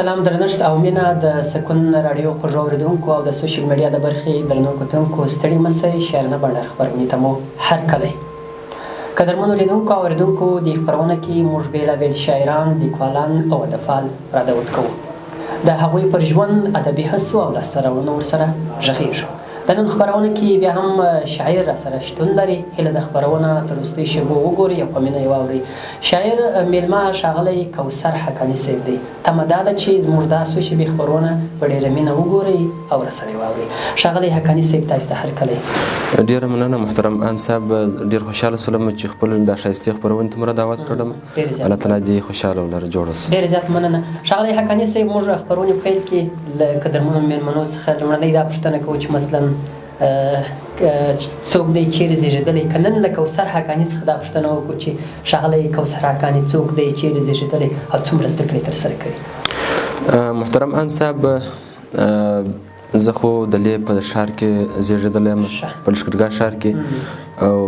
سلام درنښت او مینه د سکون راډیو خوږو اورېدونکو او د سوشل میډیا د برخې درنو کتونکو ستړي مه شئ شاعرانه بڼه خپرونې ته مو هرکلی قدرمنو لیدونکو او اورېدونکو دې خپرونه کې موږ بېلابېل شاعران لیکوالان او ادبپال رادود کوو د هغوی پر ژوند ادبي هڅو او لاسته راوړنو ورسره غږېږو د نن خپرونه کې بیا هم شاعر راسره شتون لري هیله د خپرونه تر وروستۍ شېبو وګورئ او په مینه یې واورئ شاعر میلمه ښاغلی کوثر حقاني صاحب دی تمه دا ده چې زموږ دا څو شېبې خپرونه په ډېره مینه وګورئ او راسره یې واورئ ښاغلی حقاني صاحب تاسو ته هرکلی ډېره مننه محترم ان صاحب ډېر خوشحاله شولم چې خپل دا ښایستې خپرونې ته مو دعوت کړم الله تعالی دې خوشحاله ولره جوړ اوسه ډېر زیات مننه ښاغلی حقاني صاحب موږ خپرونې پیل کې له قدرمنو میلمنو څخه لومړنۍ دا پوښتنه کوو چې مثلا څوک دی چیرې زیږېدلی که نن له کوثر حقاني څخه دا پوښتنه وکړو چې ښاغلی کوثر حقاني څوک دی چیرې زیږېدلی او څومره زده کړې ترسره کړي محترم ان صاحب زه خو د لې په ښار کې زیږېدلی یم په لښکرګاه ښار کې او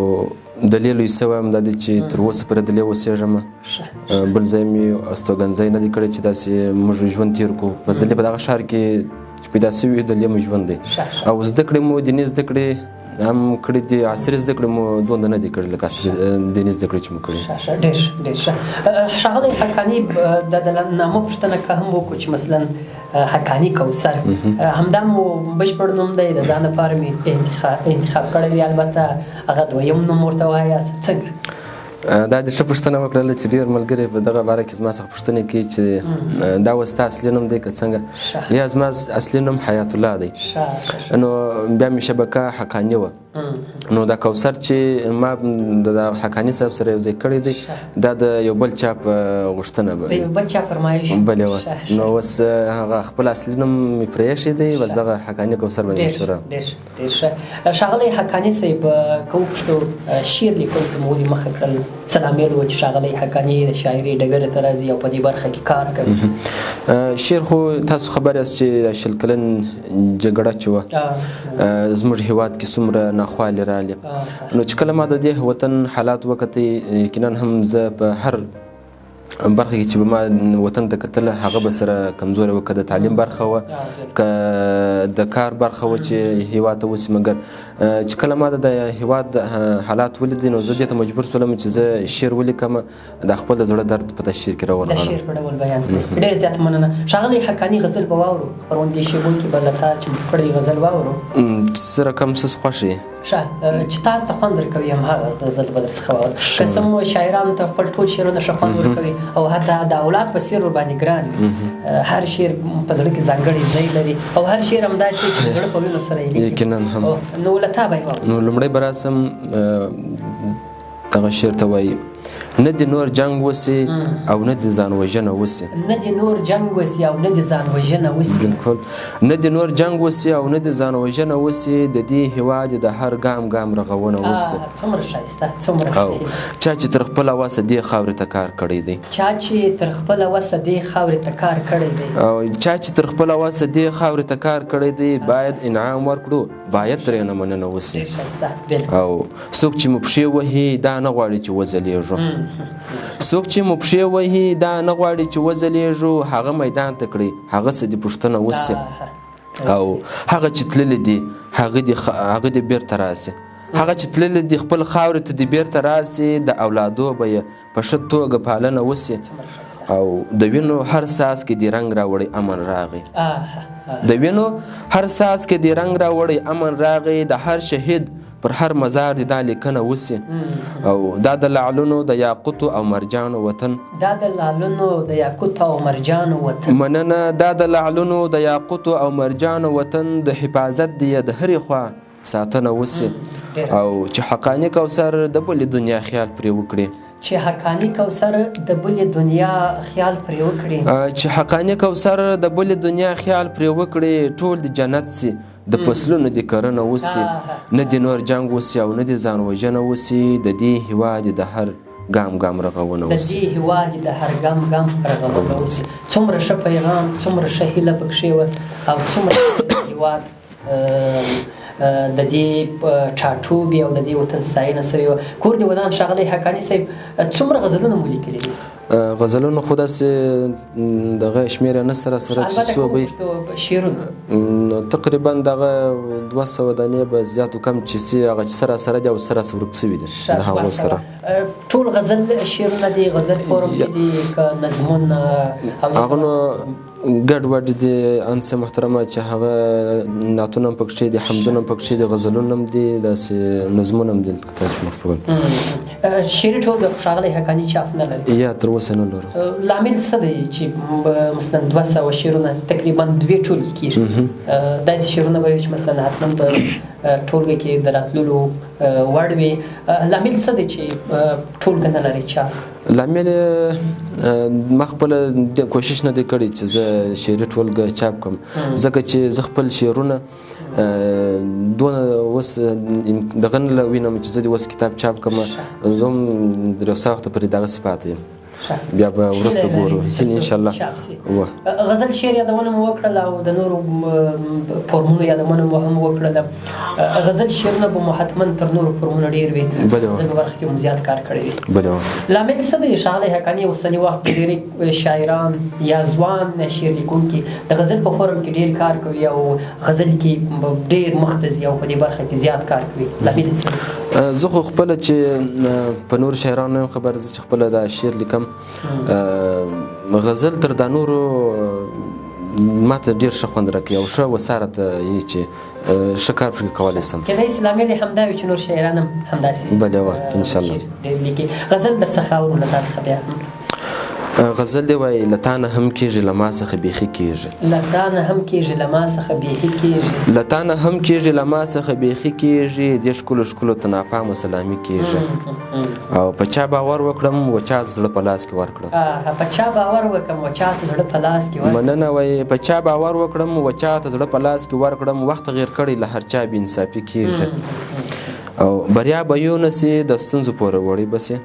د لې لوی شوی یم دا دی چې تر اوسه پورې د لې اوسېږم بل ځای مې استوګنځی نه دی کړی چې داسې موږ ژوند تېر کړو بس د لې په دغه ښار کې چې پیدا شوي د لې مو ژوند دی او زده کړې مو دیني زده کړې هم کړي دي عصري زده کړې مو دومره نه دي کړي لکه عصري دیني زده کړې چې مو کړي ډېر ښه ښاغلی حقاني د نامه پوښتنه که هم وکړو چې مثلا حقاني کوثر همدا مو بشپړ نوم دی د ځان لپاره مې انتخاب کړی دی البته هغه دویم نوم ورته وایاست څنګه دا دې ښه پوښتنه وکړله چې ډېر ملګري په دغه باره کې زما څخه پوښتنې کوي چې دا اوس ستا اصلي نوم دی که څنګه یا زما اصلي نوم حیات الله دی نو بیا مې شبکه حقاني وه نو دا کوثر چې ما د حقاني صاحب سره یو ځای کړی دی دا د یو بل چا په غوښتنه به د یو بل چا فرمایش بلې وه نو اوس هغه خپل اصلي نوم مې پرې ایښی دی بس دغه حقاني کوثر باندې مشهوره ډېر ښه ښاغلی حقاني صاحب که وپوښتو شعر لیکلو ته مو ولې مخه کړل څه لامل و چې ښاغلی حقاني د شاعري ډګر ته راځي او په دې برخه کې کار کوي شعر خو تاسو خبر یاست چې شل کلن جګړه چې وه زموږ هېواد کې څومره ناخوالې رالې نو چې کله ما د دې وطن حالات وکتئ یقینا هم زه په هر برخه کې چې به ما وطن ته کتله هغه به سره کمزوری وه که د تعلیم برخه وه که د کار برخه وه چې هېواد ته اوسي مګر چې کله ما د هېواد حالات ولیدې نو زه دې ته مجبور شولم چې زه شعر ولیکم د خپل د زړه درد په شعر کې راولغړم د شعر په ډول بیان کړئ ډېر زیات مننه ښاغلی حقاني غزل به واورو خپرونې دې شېبو کې به له تا چې کړی غزل واورو سره کم څه خوښ یې ښه چې تاسو ته خوند ورکوي هماغه غزل به درڅخه واورو که څه مو شاعرانو ته خپل ټول شعرونه ښه خوند ورکوي او حتی د اولاد په څېر ورباندې ګران وي هر شعر په زړه کې ځانګړی ځای لري او هر شعر همداسې دی چې د زړه په وینو سره یې لیکي یقینا هم نو له تا به یې واورو نو لومړی به راسم دغه شعر ته وایي نه دې نور جنګ وسي او نه دې ځان وژنه وسي نه دې نور جنګ وسي او نه دې ځان وژنه وسي بالکل نه دې نور جنګ وسي او نه دې ځان وژنه وسي د دې هېواد د هر ګام ګام رغونه وسي څومره ښایسته څومره او چا چې تر خپله وسه دې خاورې ته کار کړی دی چا چې تر خپله وسه دې خاورې ته کار کړی دی او چا چې تر خپله وسه دې خاورې ته کار کړی دی باید انعام ورکړو باید ترېنه مننه وسي او څوک چې مو پښې وهي دا نه غواړي چې وځلیږو څوک چې مو پښې وهي دا نه غواړي چې وځلیږو هغه میدان ته کړي هغه څه دې پوښتنه وسي او هغه چې تللی دي هغه دې بیرته راسي هغه چې تللی دي خپل خاورې ته دې بیرته راسي د اولادو به یې په ښه توګه پالنه وسي او د وینو هر ساس کې دې رنګ راوړی امن راغی د وینو هر ساس کې دې رنګ راوړی امن راغی د هر شهید پر هر مزار دې دا لیکنه وسي او دا د لعلونو د یاقوتو او مرجانو وطن دا د لعلونو د یاقوتو او مرجانو وطن مننه دا د لعلونو د یاقوتو او مرجانو وطن د حفاظت دې د هرې خوا ساتنه وسي او چې حقاني کوثر د بلې دنیا خیال پرې وکړي چې حقاني کوثر د بلې دنیا خیال پرې وکړي چې حقاني کوثر د بلې دنیا خیال پرې وکړي ټول د جنت سي د فصلونو دې کرنه وسي نه دې نور جنګ وسي او نه دې ځان وژنه وسي د دې هېواد د هر ګام ګام رغونه وسي د دې هېواد د هر ګام ګام رغونه وسي څومره ښه پیغام څومره ښه هیله پکښې وه او څومره هېواد د دې ټاټوبې او د دې وطن ستاینه سوې وه. کور دې ودان ښاغلی حقاني صاحب څومره غزلونه مو لیکلي دي؟ غزلونه خو داسې دغه شمېر یې نشته راسره چې څو به شعرونه تقریبا دغه 200 دانې به زیات و کم چې سي هغه چې سره سره دي او سره ورک سوي دي د هغو سره. ټول غزل شعرونه دي، غزل فورم کې دي که نظمونه؟ هغه نو ګډ وډ دي انس محترمه چې هغه نعتونه هم پکښې دي، حمدونه هم پکښې دي، غزلونه هم دي، داسې نظمونه هم دي. ترجمه کول شعري ټولګه ښاغلی حقاني چاپ نه لري؟ یا تر اوسه نه لرو. لامل څه دی چې مثلا 200 شعرونه تقریبا 2 ټولګې کېږي؟ داسې شعرونه به وي چې مثلا حتما په ټولګه کې د راتللو وړ وي. لامل څه دی چې ټولګه نه لري چاپ؟ لامل ما خپله کوشش نه دی کړی چې زه شعري ټولګه چاپ کړم، ځکه چې زه خپل شعرونه دونه اوس دغه نه وینم چې زه دې اوس کتاب چاپ کړم. زه هم د یو څه وخته پورې دغسې پاتې یم، بیا به وروسته ګورو انشاءالله. غزل شعر یادونه مو وکړله او د نورو فورمونو یادونه مو هم وکړله. غزل شعرونه به مو حتما تر نورو فورمونو ډېر وي، زه په برخه کې هم زیات کار کړی وي. لامل څه دی ښاغلی حقاني اوسني وخت کې ډېری شاعران یا ځوان شعر لیکونکي د غزل په فورم کې ډېر کار کوي او غزل کې ډېر مخ ته ځي او په دې برخه کې زیات کار کوي؟ لامل څه دی؟ زه خو خپله چې په نورو شاعرانو یم خبر، زه چې خپله دا شعر لیکم غزل تر دا نورو ما ته ډېر ښه خوند راکوي او ښه وساره ته یي چې ښه کار پرې کولی سم. کیدای شي لامل یې همدا وي چې نور شاعران هم همداسې بله وه انشاءالله ډېر لیکي. غزل در څخه اورو له تا څخه بیا غزل دی وایي له تا نه هم کېږي له ما څخه بیخي کېږي، له تا نه هم کېږي له ما څخه بیخي کېږي، له تا نه هم کېږي له ما څخه بیخي کېږي، دې ښکلو ښکلو ته ناپامه سلامي کېږي. او په چا باور وکړم و چا ته زړه په لاس کې ورکړم. په چا باور وکړم و چا ته زړه په لاس کې ورکړم. مننه وایي په چا باور وکړم و چا ته زړه په لاس کې ورکړم، وخت غیر کړی له هر چا بې انصافي کېږي. او بریا به یو نسي د ستونزو پورې وړی بسې،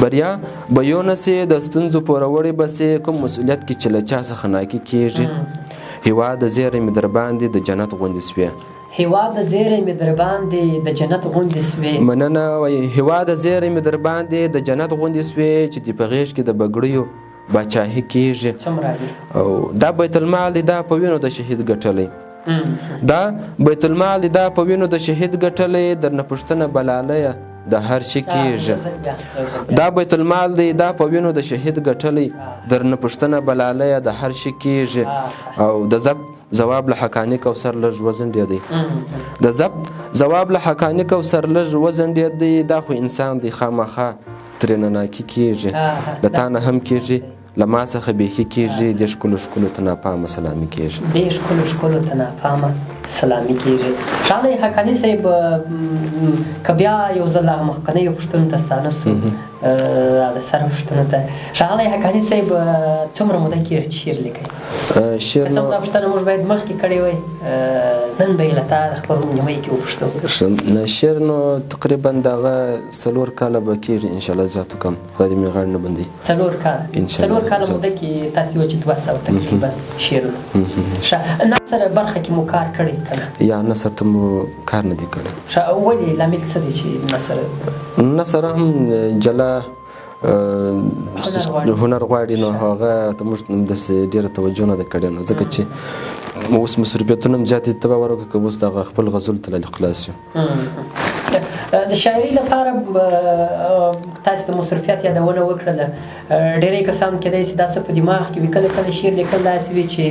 بریا به یو نسي د ستونزو پورې وړی بسې، کوم مسؤلیت کې چې له چا څخه ناکي کېږي. هېواد د زیری مې در باندې د جنت غوندې سوې، هېواد د زیری مې در باندې د جنت غوندې سوې. مننه وایي هېواد د زیری مې در باندې د جنت غوندې سوې، چې دې په غېږ کې د بګړیو باچاهي کېږي. او دا بیت المال دی دا په وینو د شهید ګټلی، دا بیت المال دی دا په وینو د شهید ګټلی، درنه پوښتنه بلالیه د هر شي کېږي. دا بیت المال دی دا په وینو د شهید ګټلی، درنه پوښتنه بلالیه د هر شي کېږي. او د ضبط ځواب له حقاني کوثر لږ وزنډېدی، د ضبط ځواب له حقاني کوثر لږ وزنډېدی، دا خو انسان دی خامخا ترېنه ناکي کېږي. له تا نه هم کېږي له ما څخه بیخي کېږي، دې ښکلو ښکلو ته ناپامه سلامي کېږي، دې ښکلو ښکلو ته ناپامه سلامي کېږي. ښاغلی حقاني صاحب که بیا یو ځل هغه مخکنیو پوښتنو ته ستانه سو، د سره پوښتنو ته ښاغلی حقاني صاحب څومره موده کېږي چې شعر لیکئ؟ شعر نو دا پوښتنه موږ باید مخکې کړې وای، نن به یې له تا د خپرونې نیمایي کې وپوښتو. شعر نو تقریبا دغه 4 کاله به کېږي انشاءالله، زیات و کم خدای دې مې غاړې نه بندوي. 4 کاله موده کې تاسې وایي چې 200 تقریبا شعرونه. ښه نثر برخه کې مو کار کړی که یا نثر ته مو کار نه دی کړی؟ ښه ولې لامل څه دی چې نثر هم جلا هنر غواړي، نو هغه ته موږ داسې ډېره توجه نه ده کړې، نو ځکه چې اوس مصروفیتونه هم زیات دي. ته به وکړه که اوس دغه خپل غزلو ته خلاص یو. د شاعري لپاره تاسې د مصروفیت یادونه وکړله. ډېری کسان کېدای شي دا څه په دماغ کې وي، کله کله شعر لیکل داسې وي چې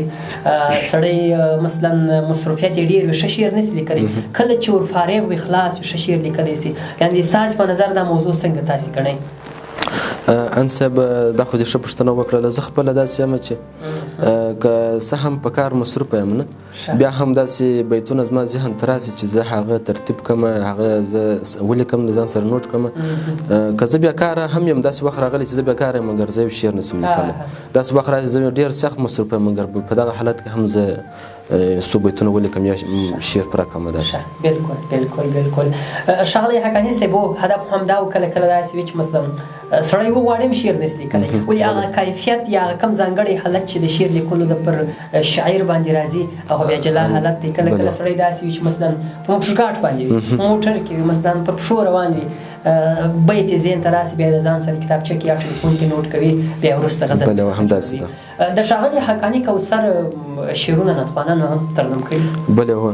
سړی مثلا مصروفیت یې ډېر وي ښه شعر نشي لیکلی، کله چې ورفارغ وي خلاص وي ښه شعر لیکلی شي. یعنې ستاسې په نظر دا موضوع څنګه تاسې ګڼئ؟ ان صاحب دا خو دې ښه پوښتنه وکړله. زه خپله داسې یم چې که څه هم په کار مصروفه یم نه، بیا هم داسې بیتونه زما ذهن ته راسي چې زه هغه ترتیب کړم، هغه زه ولیکم، د ځان سره نوټ کړم. که زه بیا کاره هم یم، داسې وخت راغلی چې زه بیا کاره یم مګر زه یو شعر نشم لیکلی، داسې وخت راځي زه ډېر سخت مصروفه یم مګر په دغه حالت کې هم زه څو بیتونه ولیکم یا شعر پر راکړم داسې. بالکل ښاغلی حقاني صاحب هدف همدا و کله کله داسې وي چې مثلا سړی وغواړي هم شعر نشي لیکلی ولې هغه کیفیت یا هغه کم ځانګړی حالت چې د شعر لیکلو د پر شاعر باندې راځي هغه بیا جلا حالت دی. کله کله سړی داسې وي چې مثلا په موټرګاټ باندې وي موټر کې وي مثلا پر پښو روان وي بیت یې ذهن ته راسي بیا د ځان سره کتابچه کې یا ټلیفون کې نوټ کوي بیا وروسته غزل همداسې ده. د ښاغلي حقاني کوثر شعرونه نتخوانانو هم ترنم کړي. بلې هو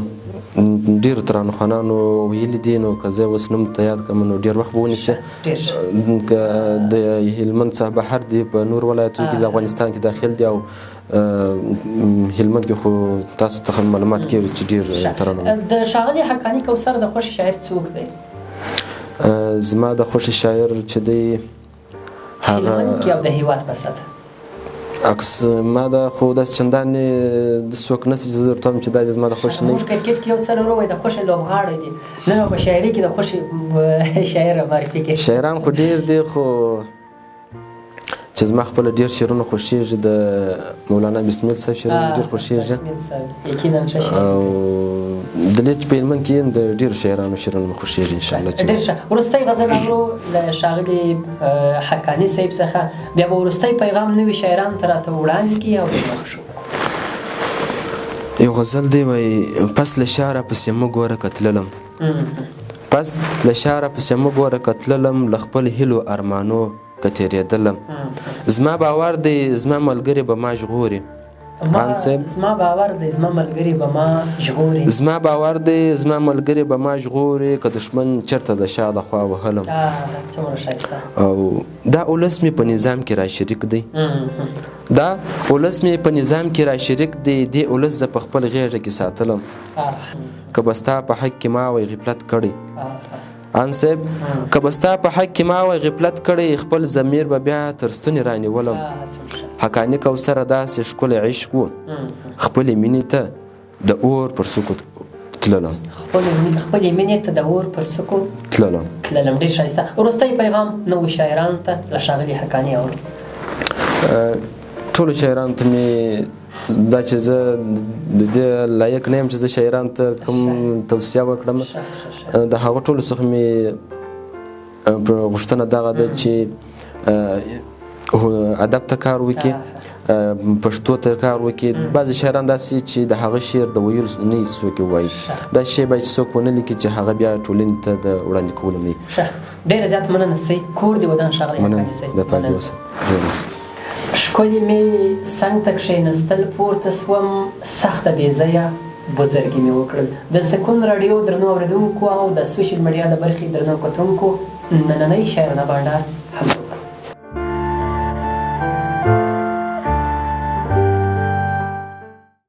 ډېرو ترانخوانانو ویلي دي نو که زه اوس نوم ته یاد کړم نو ډېر وخت به ونیسي. که د هلمند څخه بهر دي په نور ولایتونو کې د افغانستان کې داخل دي او هلمند کې خو تاسو ته معلومات کېږي چې ډېر ترانه. د ښاغلي حقاني کوثر د خوښ شاعر څوک دی؟ زما د خوښ شاعر چې دی هغه هلمند کې او د هېواد په سطحه عکس ما د خو داسې چندانې د څوک نشي چې زه درته وایم چې دا زما د خوښ نه موږ کرکټ کې یو څه لرو وایي د خوښ لوبغاړی دی نن په شاعري کې د خوښ شاعر معرفي کړي. شاعران خو ډېر دي خو چې زما خپله ډېر شعرونه خوښېږي د مولانا بسمیل صاحب شعرونه ډېر خوښېږي او د لیت په هلمند کې د ډېرو شاعرانو شعرونه مې خوښېږي انشاءالله. ډېر ښه. وروستی غزل اورو له ښاغلي حقاني صاحب څخه بیا به وروستی پیغام نوي شاعرانو ته راته وړاندې کړي او بیا به یو غزل دی وایي پس له شاره پسې مه ګوره که تللم پس له شاره پسې مه ګوره که تللم له خپل هیلو ارمانو که تېرېدلم زما باور دی زما ملګري به ما ژغوري زما باور دی زما ملګري به ما ژغوري زما باور دی زما ملګري به ما ژغوري که دښمن چېرته د شا د خوا وهلم او دا اولس مې په نظام کې را شریک دی دا اولس مې په نظام کې را شریک دی دې اولس زه په خپل غېږه کې ساتلم که به ستا په حق کې ما وی غفلت کړی ان صاحب که به ستا په حق کې ما وی غفلت کړی خپل ضمیر به بیا تر ستوني رانیولم حقاني کوثره داسې ښکلی عشق و خپلې مینې ته د اور پر څوکو تللم خپلې مینې ته د اور پر څوکو تللم. ډېر ښایسته. وروستی پیغام نوو شاعرانو ته له ښاغلي حقاني اورو. ټولو شاعرانو ته مې دا چې زه د دې لایق نه یم چې زه شاعرانو ته کوم توصیه وکړم د هغو ټولو څخه مې غوښتنه دغه ده چې ادب ته کار وکړي پښتو ته کار وکړي. بعضې شاعران داسې چې د هغه شعر د ویلو نه یې څوک وایي دا شی باید څوک ونه لیکي چې هغه بیا ټولنې ته د وړاندې کولو نه وي. ډېره زیاته مننه صحیح کور دې ودان ښاغلی حقاني صاحب. د پاتې اوسه ښکلې مې څنګ ته کښېنستل پورته سوم سخته بې ځایه بزرګي مې وکړل. د سکون راډیو درنو اورېدونکو او د سوشل میډیا د برخې درنو کتونکو نننۍ شاعرانه بانډار